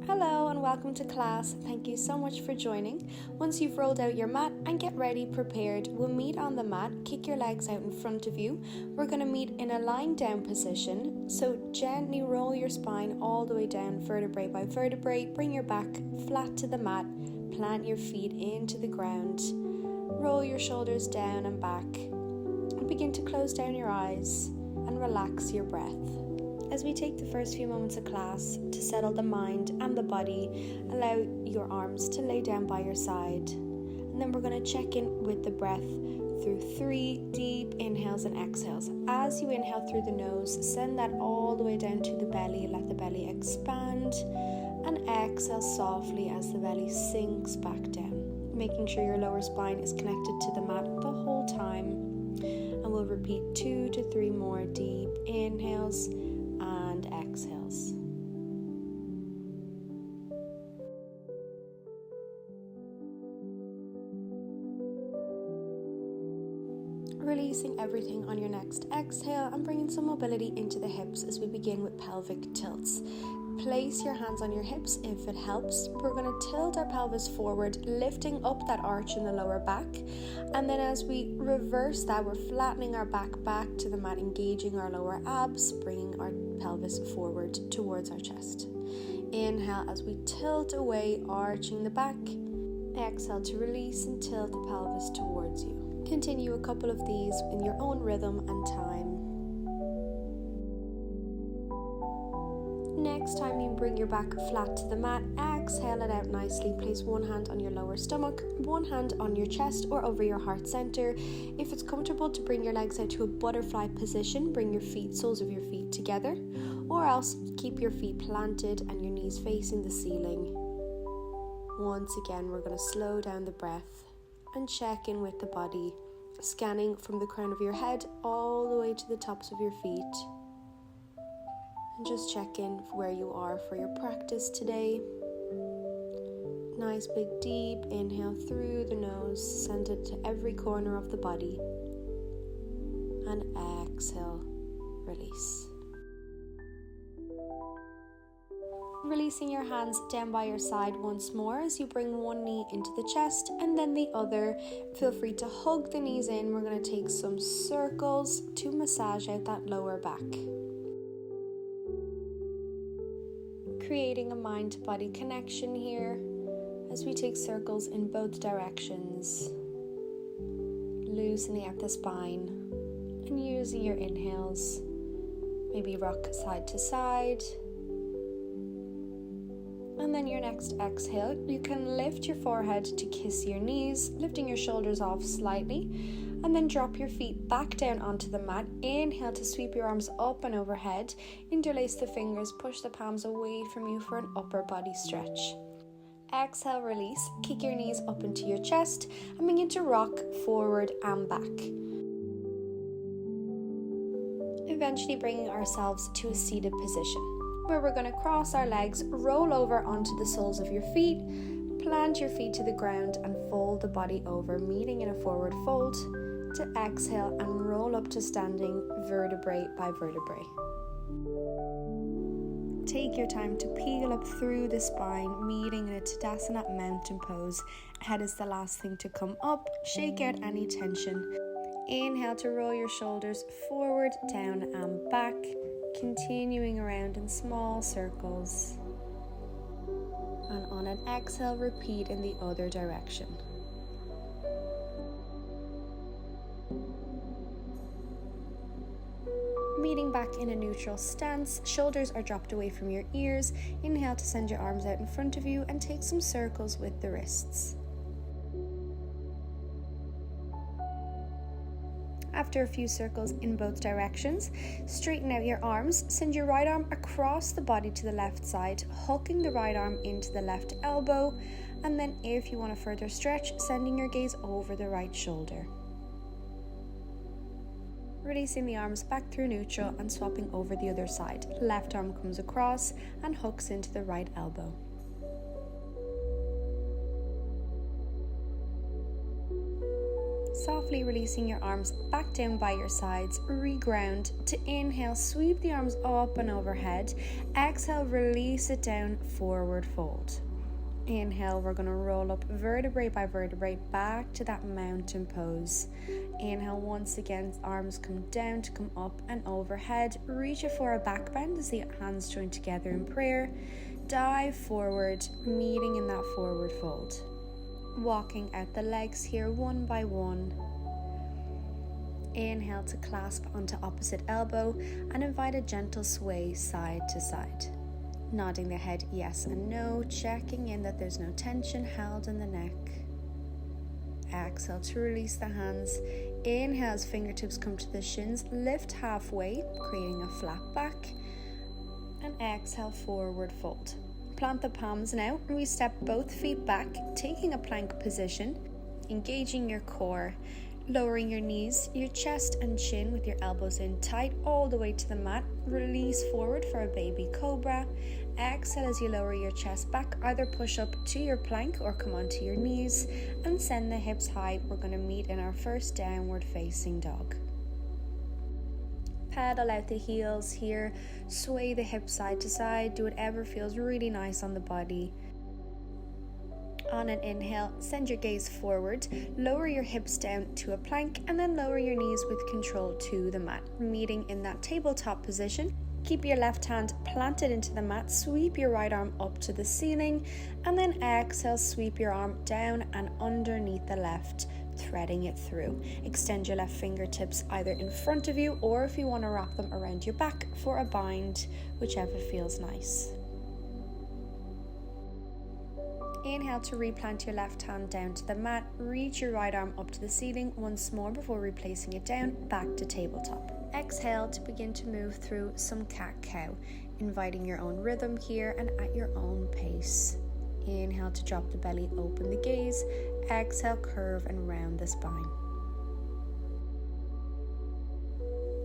Hello and welcome to class. Thank you so much for joining. Once you've rolled out your mat and get ready, prepared, we'll meet on the mat. Kick your legs out in front of you. We're going to meet in a lying down position. So gently roll your spine all the way down, vertebrae by vertebrae. Bring your back flat to the mat. Plant your feet into the ground. Roll your shoulders down and back. And begin to close down your eyes and relax your breath. As we take the first few moments of class to settle the mind and the body, allow your arms to lay down by your side. And then we're going to check in with the breath through 3 deep inhales and exhales. As you inhale through the nose, send that all the way down to the belly. Let the belly expand and exhale softly as the belly sinks back down, making sure your lower spine is connected to the mat the whole time. And we'll repeat 2 to 3 more deep inhales and exhales. Releasing everything on your next exhale and bringing some mobility into the hips as we begin with pelvic tilts. Place your hands on your hips if it helps. We're going to tilt our pelvis forward, lifting up that arch in the lower back. And then as we reverse that, we're flattening our back to the mat, engaging our lower abs, bringing our pelvis forward towards our chest. Inhale as we tilt away, arching the back. Exhale to release and tilt the pelvis towards you. Continue a couple of these in your own rhythm and time. Next time you bring your back flat to the mat, exhale it out nicely. Place one hand on your lower stomach, one hand on your chest or over your heart center. If it's comfortable to bring your legs out to a butterfly position, bring your soles of your feet together, or else keep your feet planted and your knees facing the ceiling. Once again, we're going to slow down the breath and check in with the body, scanning from the crown of your head all the way to the tops of your feet. And just check in where you are for your practice today. Nice big deep inhale through the nose, send it to every corner of the body. And exhale, release. Releasing your hands down by your side once more as you bring one knee into the chest and then the other. Feel free to hug the knees in. We're going to take some circles to massage out that lower back. Creating a mind-to-body connection here as we take circles in both directions. Loosening out the spine and using your inhales. Maybe rock side to side. And then your next exhale, you can lift your forehead to kiss your knees, lifting your shoulders off slightly. And then drop your feet back down onto the mat. Inhale to sweep your arms up and overhead. Interlace the fingers, push the palms away from you for an upper body stretch. Exhale, release. Kick your knees up into your chest and begin to rock forward and back. Eventually bringing ourselves to a seated position, where we're going to cross our legs, roll over onto the soles of your feet, plant your feet to the ground and fold the body over, meeting in a forward fold. To exhale and roll up to standing vertebrae by vertebrae. Take your time to peel up through the spine, meeting in a Tadasana mountain pose. Head is the last thing to come up. Shake out any tension. Inhale to roll your shoulders forward, down and back, continuing around in small circles. And on an exhale, repeat in the other direction. Meeting back in a neutral stance, shoulders are dropped away from your ears. Inhale to send your arms out in front of you and take some circles with the wrists. After a few circles in both directions, straighten out your arms. Send your right arm across the body to the left side, hooking the right arm into the left elbow. And then if you want a further stretch, sending your gaze over the right shoulder. Releasing the arms back through neutral and swapping over the other side. Left arm comes across and hooks into the right elbow. Lovely, releasing your arms back down by your sides, reground. To inhale, sweep the arms up and overhead. Exhale, release it down, forward fold. Inhale, we're going to roll up vertebrae by vertebrae back to that mountain pose. Inhale, once again, arms come down to come up and overhead. Reach it for a back bend as the hands join together in prayer. Dive forward, meeting in that forward fold. Walking out the legs here one by one. Inhale to clasp onto opposite elbow and invite a gentle sway side to side. Nodding the head yes and no, checking in that there's no tension held in the neck. Exhale to release the hands. Inhale as fingertips come to the shins, lift halfway, creating a flat back. And exhale, forward fold. Plant the palms now, and we step both feet back, taking a plank position, engaging your core, lowering your knees, your chest and chin with your elbows in tight all the way to the mat. Release forward for a baby cobra. Exhale as you lower your chest back, either push up to your plank or come onto your knees and send the hips high. We're going to meet in our first downward facing dog. Pedal out the heels here, sway the hips side to side, do whatever feels really nice on the body. On an inhale, send your gaze forward, lower your hips down to a plank, and then lower your knees with control to the mat, meeting in that tabletop position. Keep your left hand planted into the mat, sweep your right arm up to the ceiling, and then exhale, sweep your arm down and underneath the left, threading it through. Extend your left fingertips either in front of you, or if you want to wrap them around your back for a bind, whichever feels nice. Inhale to replant your left hand down to the mat, reach your right arm up to the ceiling once more before replacing it down, back to tabletop. Exhale to begin to move through some cat-cow, inviting your own rhythm here and at your own pace. Inhale to drop the belly, open the gaze. Exhale, curve and round the spine.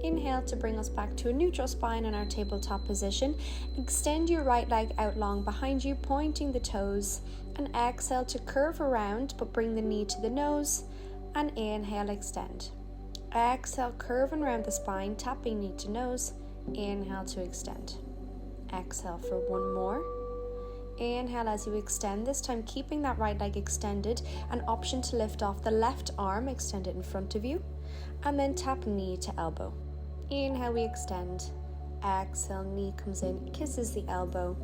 Inhale to bring us back to a neutral spine in our tabletop position. Extend your right leg out long behind you, pointing the toes. And exhale to curve around, but bring the knee to the nose. And inhale, extend. Exhale, curve and round the spine, tapping knee to nose. Inhale to extend. Exhale for one more. Inhale as you extend, this time keeping that right leg extended. An option to lift off the left arm, extend it in front of you. And then tap knee to elbow. Inhale, we extend. Exhale, knee comes in, kisses the elbow.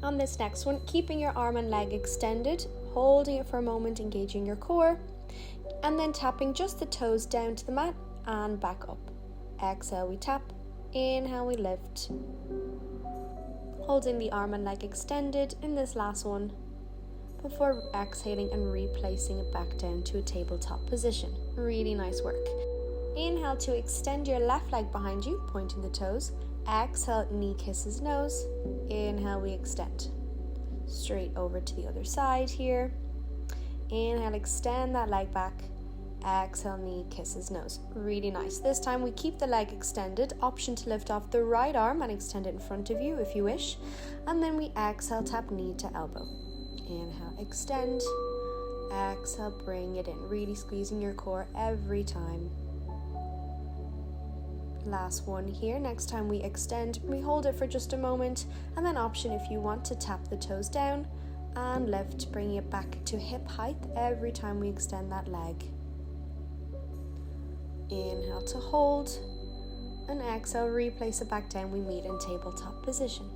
On this next one, keeping your arm and leg extended, holding it for a moment, engaging your core, and then tapping just the toes down to the mat and back up. Exhale, we tap. Inhale, we lift. Holding the arm and leg extended in this last one, before exhaling and replacing it back down to a tabletop position. Really nice work. Inhale to extend your left leg behind you, pointing the toes. Exhale, knee kisses nose. Inhale, we extend. Straight over to the other side here. Inhale, extend that leg back. Exhale, knee kisses nose. Really nice. This time we keep the leg extended. Option to lift off the right arm and extend it in front of you if you wish. And then we exhale, tap knee to elbow. Inhale, extend. Exhale, bring it in. Really squeezing your core every time. Last one here. Next time we extend, we hold it for just a moment, and then option if you want to tap the toes down and lift, bringing it back to hip height every time we extend that leg. Inhale to hold, and exhale, replace it back down. We meet in tabletop position.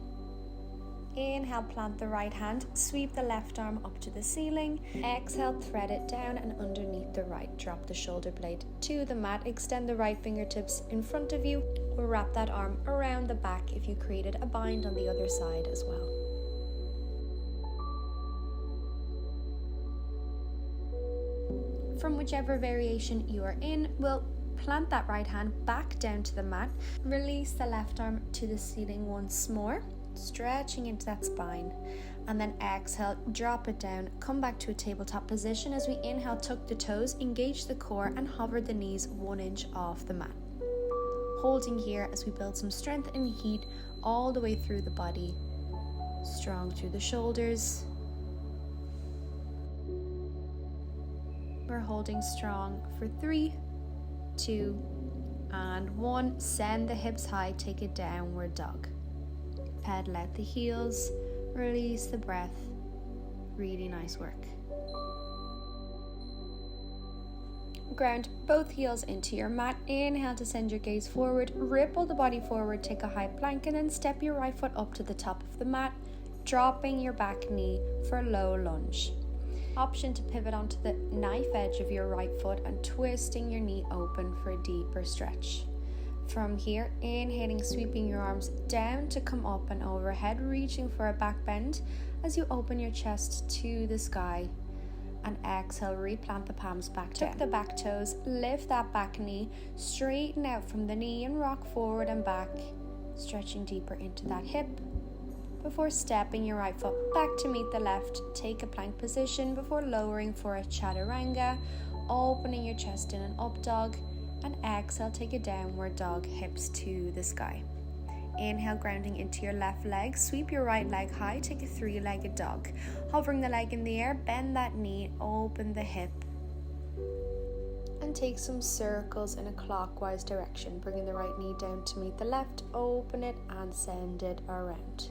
Inhale, plant the right hand, sweep the left arm up to the ceiling. Exhale, thread it down and underneath the right. Drop the shoulder blade to the mat, extend the right fingertips in front of you, or wrap that arm around the back if you created a bind on the other side as well. From whichever variation you are in, we'll plant that right hand back down to the mat, release the left arm to the ceiling once more, stretching into that spine, and then exhale, drop it down, come back to a tabletop position. As we inhale, tuck the toes, engage the core and hover the knees 1 inch off the mat. Holding here as we build some strength and heat all the way through the body, strong through the shoulders. we're holding strong for 3, 2, and 1. Send the hips high, take a downward dog. Pedal out the heels, release the breath. Really nice work. Ground both heels into your mat. Inhale to send your gaze forward, ripple the body forward, take a high plank, and then step your right foot up to the top of the mat, dropping your back knee for low lunge. Option to pivot onto the knife edge of your right foot and twisting your knee open for a deeper stretch. From here, inhaling, sweeping your arms down to come up and overhead, reaching for a back bend as you open your chest to the sky. And exhale, replant the palms back down. Tuck the back toes, lift that back knee, straighten out from the knee and rock forward and back, stretching deeper into that hip. Before stepping your right foot back to meet the left, take a plank position before lowering for a chaturanga, opening your chest in an up dog, and exhale, take a downward dog, hips to the sky. Inhale, grounding into your left leg, sweep your right leg high, take a 3-legged dog. Hovering the leg in the air, bend that knee, open the hip, and take some circles in a clockwise direction, bringing the right knee down to meet the left, open it and send it around.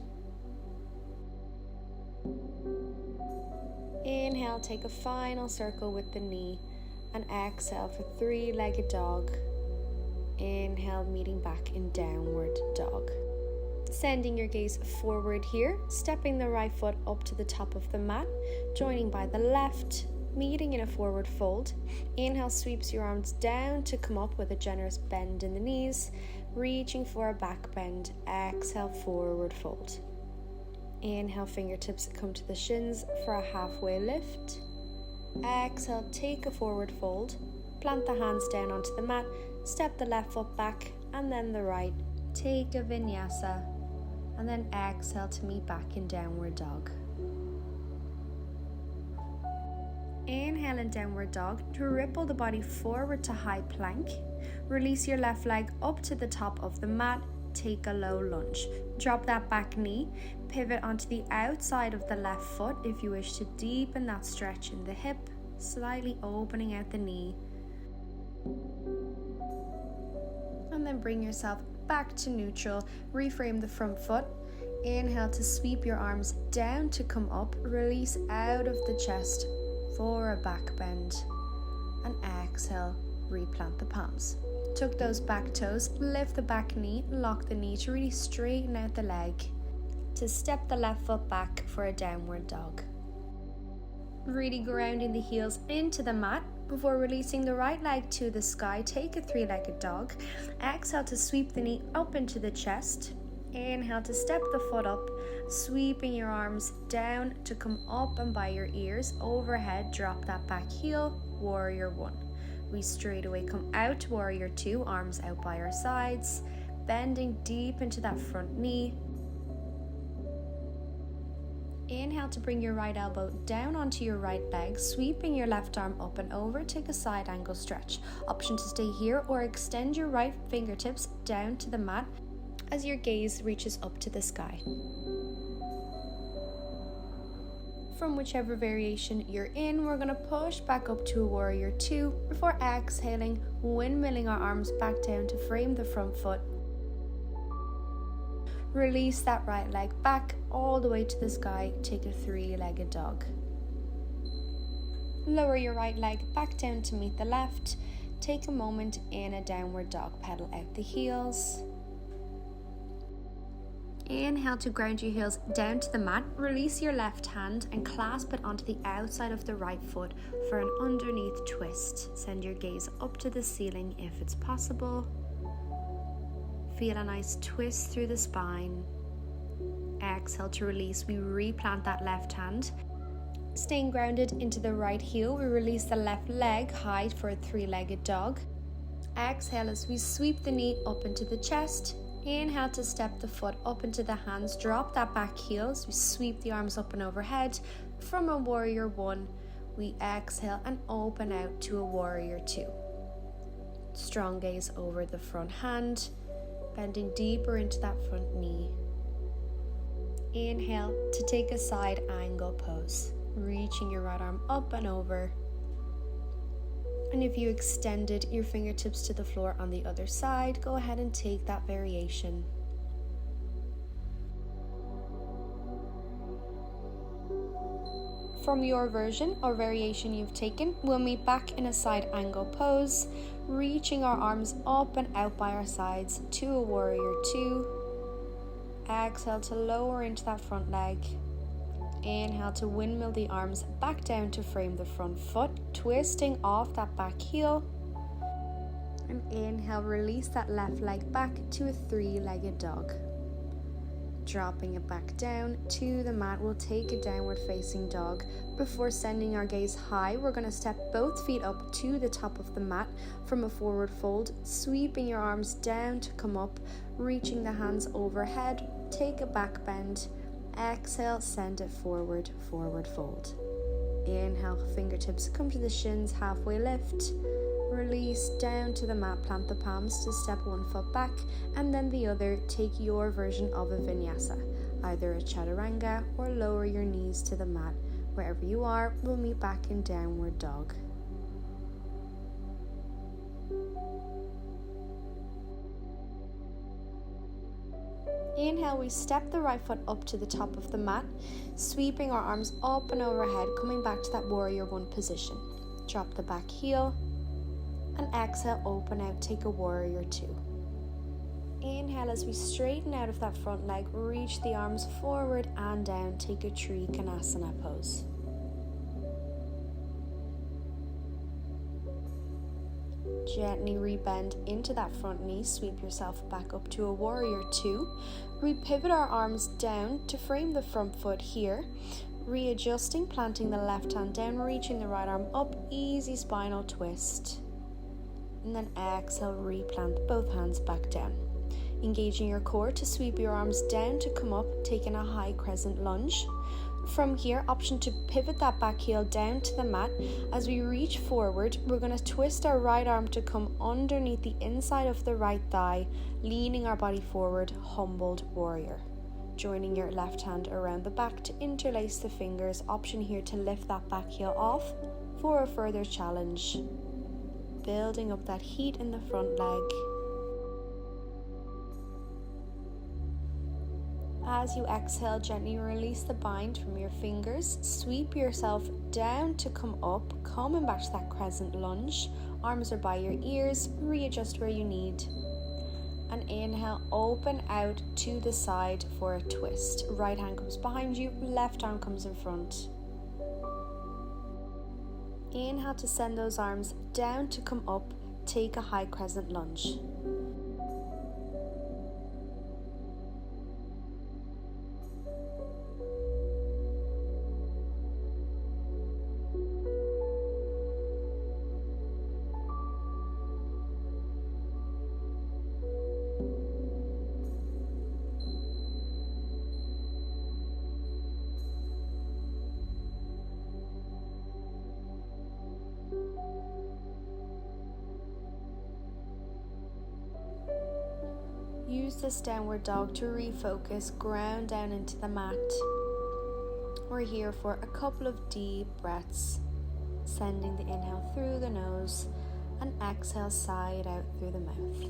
Inhale, take a final circle with the knee, and exhale for 3-legged dog. Inhale, meeting back in downward dog. Sending your gaze forward here, stepping the right foot up to the top of the mat, joining by the left, meeting in a forward fold. Inhale, sweeps your arms down to come up with a generous bend in the knees, reaching for a back bend. Exhale, forward fold. Inhale, fingertips come to the shins for a halfway lift. Exhale, take a forward fold. Plant the hands down onto the mat, step the left foot back and then the right. Take a vinyasa and then exhale to meet back in downward dog. Inhale in downward dog to ripple the body forward to high plank. Release your left leg up to the top of the mat. Take a low lunge. Drop that back knee. Pivot onto the outside of the left foot if you wish to deepen that stretch in the hip, slightly opening out the knee. And then bring yourself back to neutral. Reframe the front foot. Inhale to sweep your arms down to come up. Release out of the chest for a back bend. And exhale, replant the palms. Tuck those back toes, lift the back knee, lock the knee to really straighten out the leg. To step the left foot back for a downward dog. Really grounding the heels into the mat. Before releasing the right leg to the sky, take a 3-legged dog. Exhale to sweep the knee up into the chest. Inhale to step the foot up, sweeping your arms down to come up and by your ears. Overhead, drop that back heel, warrior 1. We straight away come out to warrior 2, arms out by our sides, bending deep into that front knee. Inhale to bring your right elbow down onto your right leg, sweeping your left arm up and over, take a side angle stretch. Option to stay here or extend your right fingertips down to the mat as your gaze reaches up to the sky. From whichever variation you're in, we're going to push back up to a warrior 2 before exhaling, windmilling our arms back down to frame the front foot. Release that right leg back all the way to the sky. Take a 3-legged dog. Lower your right leg back down to meet the left. Take a moment in a downward dog. Pedal out the heels. Inhale to ground your heels down to the mat. Release your left hand and clasp it onto the outside of the right foot for an underneath twist. Send your gaze up to the ceiling if it's possible. Feel a nice twist through the spine. Exhale to release. We replant that left hand. Staying grounded into the right heel, we release the left leg high for a 3-legged dog. Exhale as we sweep the knee up into the chest. Inhale to step the foot up into the hands. Drop that back heel as we sweep the arms up and overhead. From a warrior 1, we exhale and open out to a warrior 2. Strong gaze over the front hand. Bending deeper into that front knee. Inhale to take a side angle pose, reaching your right arm up and over. And if you extended your fingertips to the floor on the other side, go ahead and take that variation. From your version or variation you've taken, we'll meet back in a side angle pose, reaching our arms up and out by our sides to a warrior two. Exhale to lower into that front leg. Inhale to windmill the arms back down to frame the front foot, twisting off that back heel. And inhale, release that left leg back to a three-legged dog. Dropping it back down to the mat, we'll take a downward facing dog. Before sending our gaze high, we're going to step both feet up to the top of the mat from a forward fold, sweeping your arms down to come up, reaching the hands overhead, take a back bend. Exhale, send it forward, forward fold. Inhale, fingertips come to the shins, halfway lift. Release down to the mat, plant the palms to step one foot back, and then the other. Take your version of a vinyasa, either a chaturanga or lower your knees to the mat. Wherever you are, we'll meet back in downward dog. Inhale, we step the right foot up to the top of the mat, sweeping our arms up and overhead, coming back to that warrior one position. Drop the back heel, and exhale, open out, take a warrior two. Inhale as we straighten out of that front leg, reach the arms forward and down, take a trikonasana pose. Gently rebend into that front knee, sweep yourself back up to a warrior two. Repivot our arms down to frame the front foot here. Readjusting, planting the left hand down, reaching the right arm up, easy spinal twist. And then exhale, replant both hands back down. Engaging your core to sweep your arms down to come up, taking a high crescent lunge. From here, option to pivot that back heel down to the mat. As we reach forward, we're going to twist our right arm to come underneath the inside of the right thigh, leaning our body forward, humbled warrior. Joining your left hand around the back to interlace the fingers. Option here to lift that back heel off for a further challenge. Building up that heat in the front leg. As you exhale, gently release the bind from your fingers. Sweep yourself down to come up, coming back to that crescent lunge. Arms are by your ears, readjust where you need. And inhale, open out to the side for a twist. Right hand comes behind you, left arm comes in front. Inhale to send those arms down to come up, take a high crescent lunge. Use this downward dog to refocus, ground down into the mat. We're here for a couple of deep breaths, sending the inhale through the nose and exhale side out through the mouth.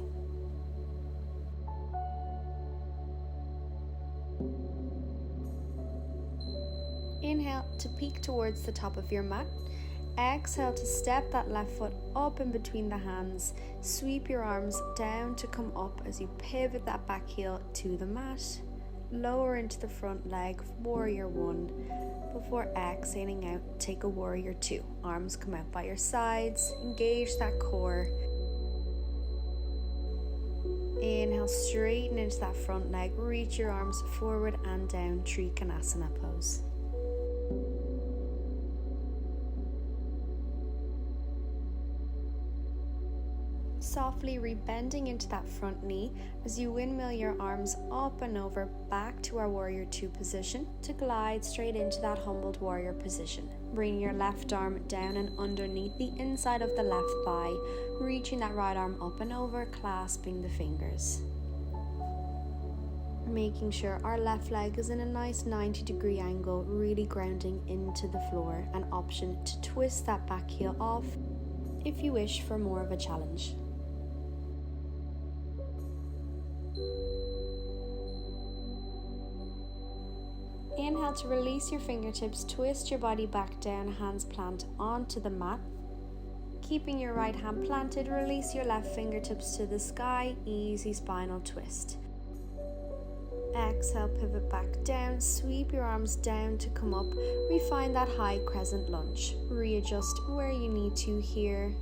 Inhale to peek towards the top of your mat. Exhale to step that left foot up in between the hands. Sweep your arms down to come up as you pivot that back heel to the mat. Lower into the front leg, warrior one. Before exhaling out, take a warrior two. Arms come out by your sides. Engage that core. Inhale, straighten into that front leg. Reach your arms forward and down, trikonasana pose. Softly rebending into that front knee as you windmill your arms up and over back to our warrior two position to glide straight into that humbled warrior position. Bring your left arm down and underneath the inside of the left thigh, reaching that right arm up and over, clasping the fingers. Making sure our left leg is in a nice 90-degree angle, really grounding into the floor. An option to twist that back heel off. if you wish for more of a challenge. Inhale to release your fingertips, twist your body back down, hands plant onto the mat. Keeping your right hand planted, release your left fingertips to the sky, easy spinal twist. Exhale, pivot back down, sweep your arms down to come up. We find that high crescent lunge. Readjust where you need to here.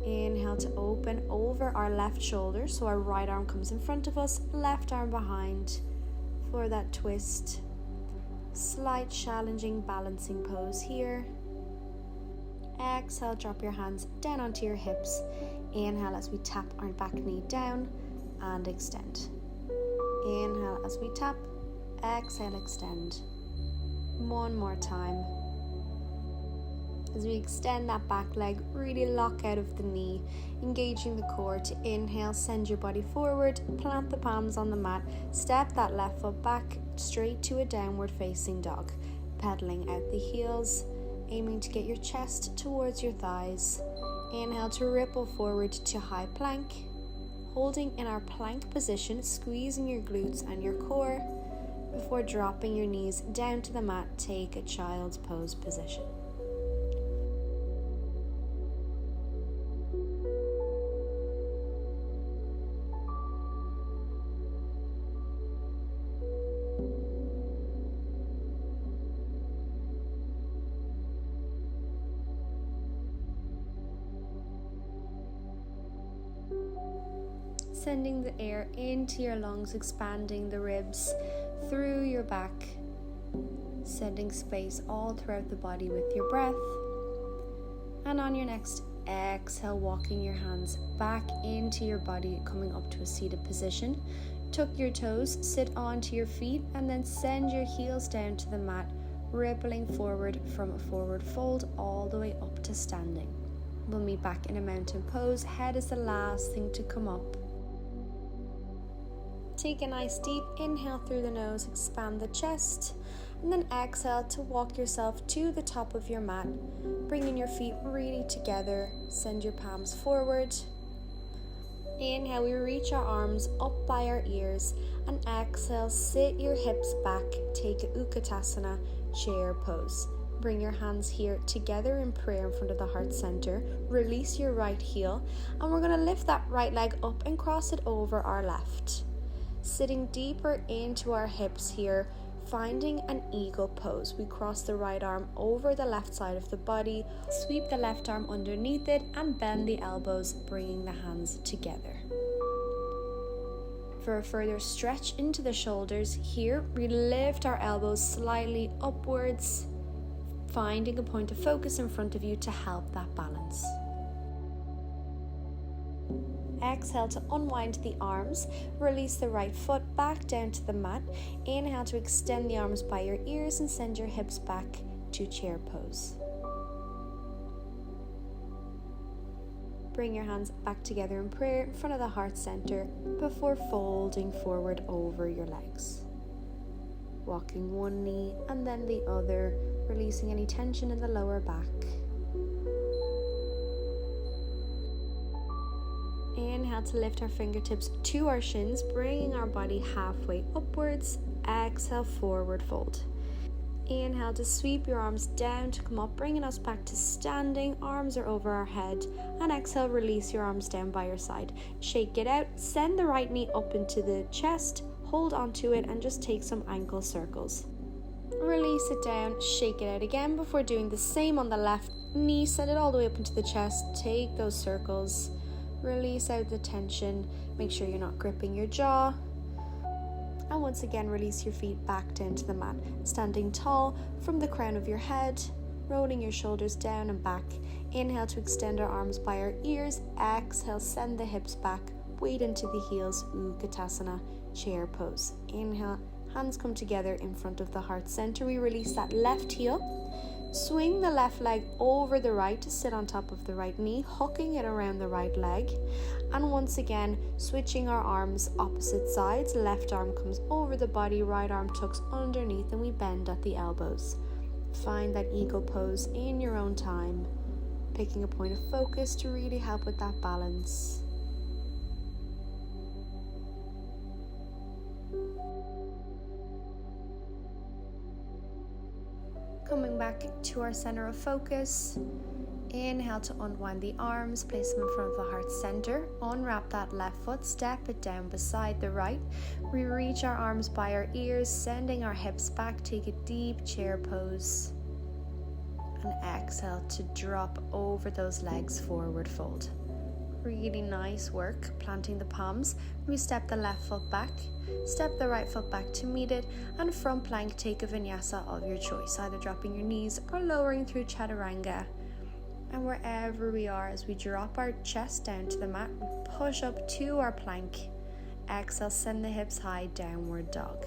Inhale to open over our left shoulder, so our right arm comes in front of us, left arm behind for that twist. Slight challenging balancing pose here. Exhale, drop your hands down onto your hips. Inhale as we tap our back knee down and extend. Inhale as we tap, exhale, extend. One more time. As we extend that back leg, really lock out of the knee, engaging the core. To inhale, send your body forward, plant the palms on the mat, step that left foot back straight to a downward facing dog, pedaling out the heels, aiming to get your chest towards your thighs. Inhale to ripple forward to high plank, holding in our plank position, squeezing your glutes and your core. Before dropping your knees down to the mat, take a child's pose position. Sending the air into your lungs, expanding the ribs through your back, sending space all throughout the body with your breath. And on your next exhale, walking your hands back into your body, coming up to a seated position. Tuck your toes, sit onto your feet, and then send your heels down to the mat, rippling forward from a forward fold all the way up to standing. We'll meet back in a mountain pose. Head is the last thing to come up. Take a nice deep inhale through the nose, expand the chest, and then exhale to walk yourself to the top of your mat, bringing your feet really together. Send your palms forward. Inhale, we reach our arms up by our ears, and exhale, sit your hips back, take a Utkatasana chair pose. Bring your hands here together in prayer in front of the heart center. Release your right heel, and we're going to lift that right leg up and cross it over our left. Sitting deeper into our hips here, finding an eagle pose. We cross the right arm over the left side of the body, sweep the left arm underneath it, and bend the elbows, bringing the hands together. For a further stretch into the shoulders here, we lift our elbows slightly upwards, finding a point of focus in front of you to help that balance. Exhale to unwind the arms, release the right foot back down to the mat. Inhale to extend the arms by your ears and send your hips back to chair pose. Bring your hands back together in prayer in front of the heart center before folding forward over your legs. Walking one knee and then the other, releasing any tension in the lower back. Inhale to lift our fingertips to our shins, bringing our body halfway upwards. Exhale, forward fold. Inhale to sweep your arms down to come up, bringing us back to standing. Arms are over our head. And exhale, release your arms down by your side. Shake it out. Send the right knee up into the chest. Hold onto it and just take some ankle circles. Release it down. Shake it out again before doing the same on the left knee. Send it all the way up into the chest. Take those circles. Release out the tension. Make sure you're not gripping your jaw. And once again, release your feet back down to the mat. Standing tall from the crown of your head, rolling your shoulders down and back. Inhale to extend our arms by our ears. Exhale, send the hips back. Weight into the heels, Utkatasana chair pose. Inhale, hands come together in front of the heart center. We release that left heel. Swing the left leg over the right to sit on top of the right knee, hooking it around the right leg. And once again, switching our arms opposite sides. Left arm comes over the body, right arm tucks underneath, and we bend at the elbows. Find that eagle pose in your own time. picking a point of focus to really help with that balance. Coming back to our center of focus. Inhale to unwind the arms, place them in front of the heart center. Unwrap that left foot, step it down beside the right. We reach our arms by our ears, sending our hips back. Take a deep chair pose. And exhale to drop over those legs, forward fold. Really nice work, planting the palms. We step the left foot back, step the right foot back to meet it, and front plank, take a vinyasa of your choice, either dropping your knees or lowering through chaturanga. And wherever we are, as we drop our chest down to the mat, we push up to our plank. Exhale, send the hips high, downward dog.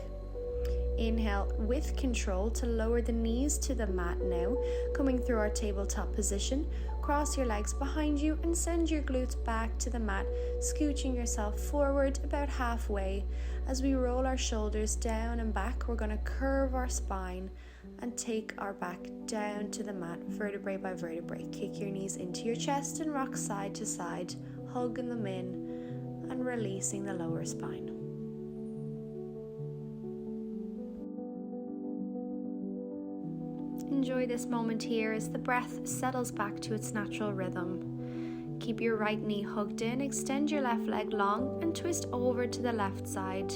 Inhale with control to lower the knees to the mat now, coming through our tabletop position. Cross your legs behind you and send your glutes back to the mat, scooching yourself forward about halfway. As we roll our shoulders down and back, we're going to curve our spine and take our back down to the mat, vertebrae by vertebrae. Kick your knees into your chest and rock side to side, hugging them in and releasing the lower spine. Enjoy this moment here as the breath settles back to its natural rhythm. Keep your right knee hugged in, extend your left leg long and twist over to the left side.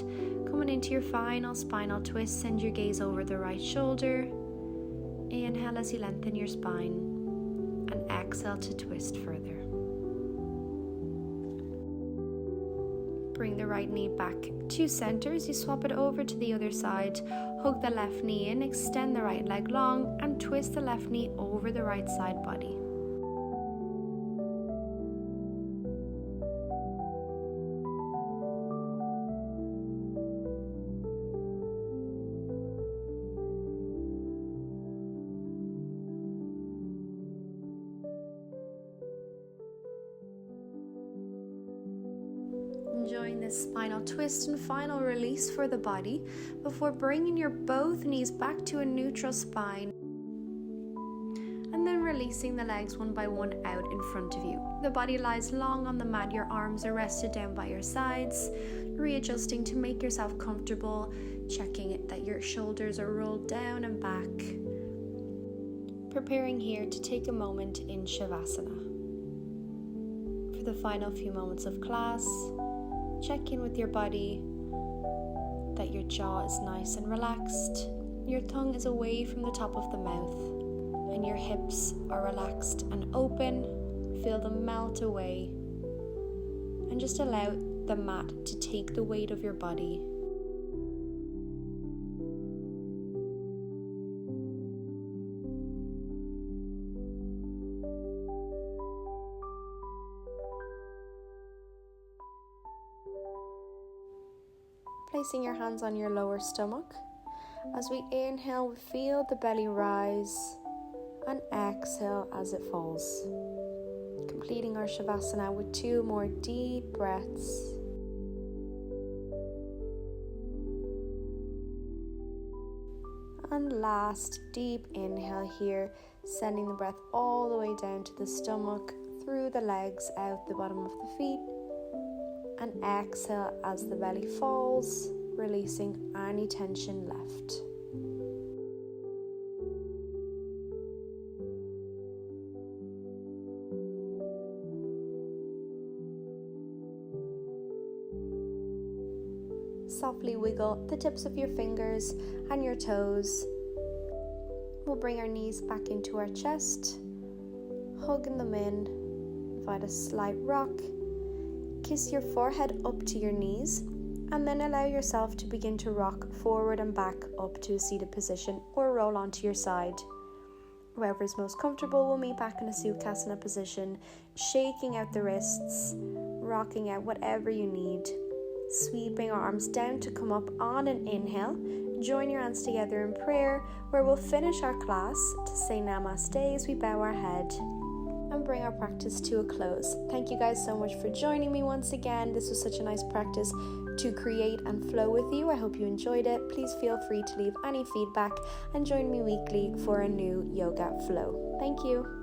Coming into your final spinal twist, send your gaze over the right shoulder. Inhale as you lengthen your spine and exhale to twist further. Bring the right knee back to center as you swap it over to the other side. Hug the left knee in, extend the right leg long and twist the left knee over the right side body. Enjoying this spinal twist and final release for the body before bringing your both knees back to a neutral spine and then releasing the legs one by one out in front of you. The body lies long on the mat, your arms are rested down by your sides, readjusting to make yourself comfortable, checking that your shoulders are rolled down and back. Preparing here to take a moment in Shavasana. For the final few moments of class, check in with your body, that your jaw is nice and relaxed, your tongue is away from the top of the mouth, and your hips are relaxed and open. Feel them melt away, and just allow the mat to take the weight of your body. Placing your hands on your lower stomach. As we inhale, we feel the belly rise and exhale as it falls. Completing our Shavasana with 2 more deep breaths. And last, deep inhale here, sending the breath all the way down to the stomach, through the legs, out the bottom of the feet. And exhale as the belly falls, releasing any tension left. Softly wiggle the tips of your fingers and your toes. We'll bring our knees back into our chest, hugging them in, provide a slight rock. Kiss your forehead up to your knees and then allow yourself to begin to rock forward and back up to a seated position or roll onto your side. Whoever is most comfortable will meet back in a Sukhasana position, shaking out the wrists, rocking out whatever you need. Sweeping our arms down to come up on an inhale. Join your hands together in prayer, where we'll finish our class to say Namaste as we bow our head and bring our practice to a close. Thank you guys so much for joining me once again. This was such a nice practice to create and flow with you. I hope you enjoyed it. Please feel free to leave any feedback and join me weekly for a new yoga flow. Thank you.